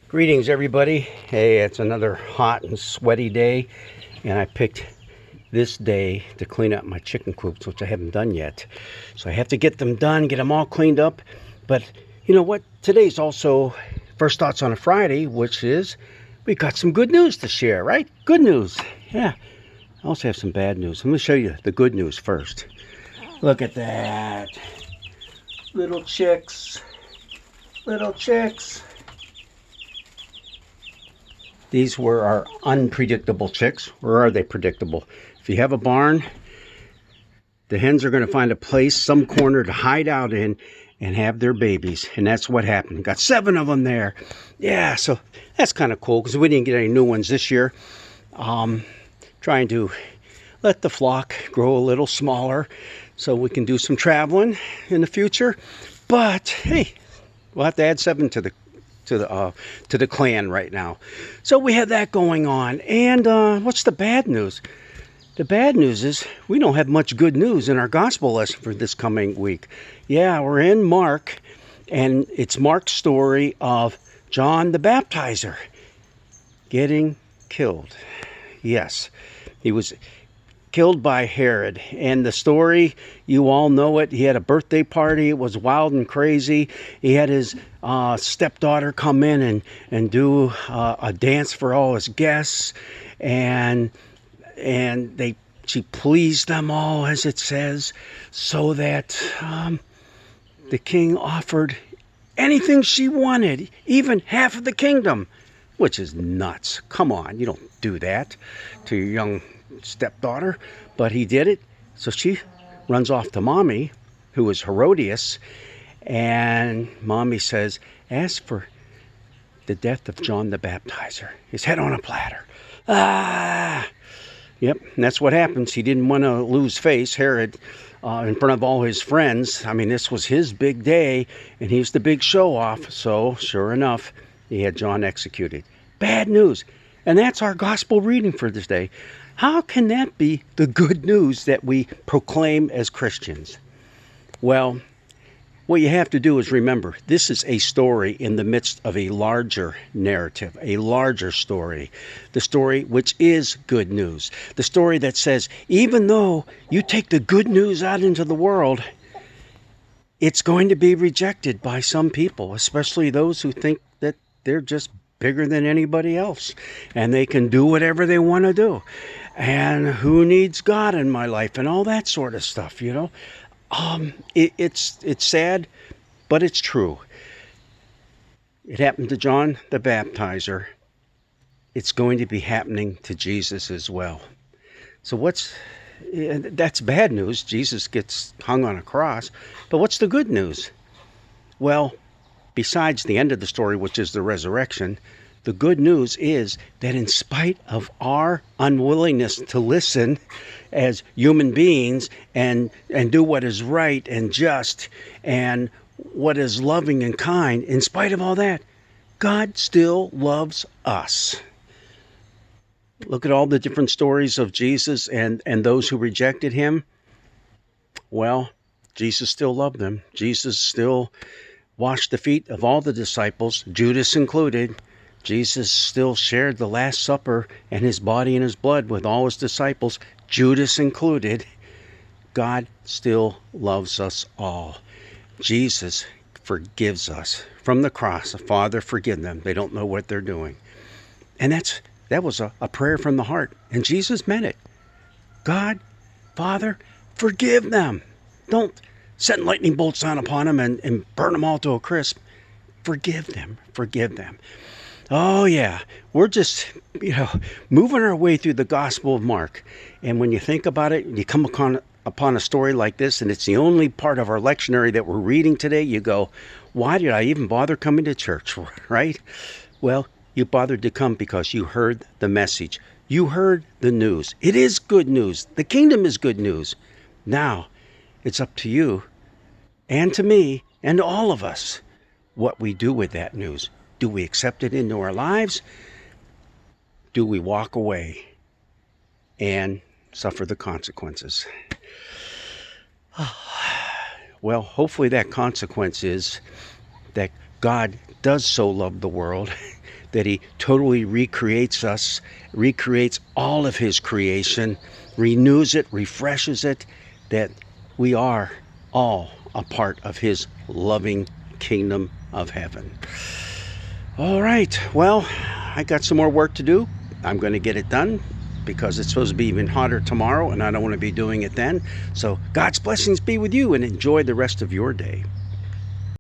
Greetings, everybody. Hey, it's another hot and sweaty day, and I picked this day to clean up my chicken coops, which I haven't done yet. So I have to get them done, get them all cleaned up. But you know what? Today's also First Thoughts on a Friday, which is we got some good news to share, right? Good news. Yeah. I also have some bad news. Let me show you the good news first. Look at that. Little chicks. Little chicks. These were our unpredictable chicks, or are they predictable? If you have a barn, the hens are going to find a place, some corner to hide out in and have their babies. And that's what happened. Got 7 of them there. Yeah, so that's kind of cool because we didn't get any new ones this year. Trying to let the flock grow a little smaller so we can do some traveling in the future. But hey, we'll have to add 7 to the clan right now. So we have that going on. And what's the bad news? The bad news is we don't have much good news in our gospel lesson for this coming week. Yeah, we're in Mark, and it's Mark's story of John the Baptizer getting killed. Yes, he was killed by Herod. And the story, you all know it. He had a birthday party. It was wild and crazy. He had his stepdaughter come in and do a dance for all his guests. And she pleased them all, as it says, so that the king offered anything she wanted, even half of the kingdom, which is nuts. Come on, you don't do that to your young stepdaughter. But he did it. So she runs off to mommy, who is Herodias, and mommy says, ask for the death of John the Baptizer, his head on a platter. Yep, and that's what happens. He didn't want to lose face, Herod, in front of all his friends. I mean, this was his big day, and he was the big show-off. So, sure enough, he had John executed. Bad news. And that's our gospel reading for this day. How can that be the good news that we proclaim as Christians? Well, what you have to do is remember, this is a story in the midst of a larger narrative, a larger story. The story which is good news. The story that says, even though you take the good news out into the world, it's going to be rejected by some people, especially those who think that they're just bigger than anybody else and they can do whatever they want to do. And who needs God in my life and all that sort of stuff, you know? It's sad, but it's true. It happened to John the Baptizer. It's going to be happening to Jesus as well. So that's bad news. Jesus gets hung on a cross. But what's the good news? Well, besides the end of the story, which is the resurrection, the good news is that in spite of our unwillingness to listen as human beings and do what is right and just and what is loving and kind, in spite of all that, God still loves us. Look at all the different stories of Jesus and those who rejected him. Well, Jesus still loved them. Jesus still washed the feet of all the disciples, Judas included. Jesus still shared the Last Supper and his body and his blood with all his disciples, Judas included. God still loves us all. Jesus forgives us from the cross. Father, forgive them. They don't know what they're doing. And that was a prayer from the heart. And Jesus meant it. God, Father, forgive them. Don't send lightning bolts down upon them and burn them all to a crisp. Forgive them. Forgive them. Oh, yeah, we're just, moving our way through the Gospel of Mark. And when you think about it, you come upon a story like this, and it's the only part of our lectionary that we're reading today, you go, why did I even bother coming to church, right? Well, you bothered to come because you heard the message. You heard the news. It is good news. The kingdom is good news. Now, it's up to you and to me and to all of us what we do with that news. Do we accept it into our lives? Do we walk away and suffer the consequences? Well, hopefully that consequence is that God does so love the world that he totally recreates us, recreates all of his creation, renews it, refreshes it, that we are all a part of his loving kingdom of heaven. All right, well, I got some more work to do. I'm going to get it done because it's supposed to be even hotter tomorrow, and I don't want to be doing it then. So God's blessings be with you, and enjoy the rest of your day.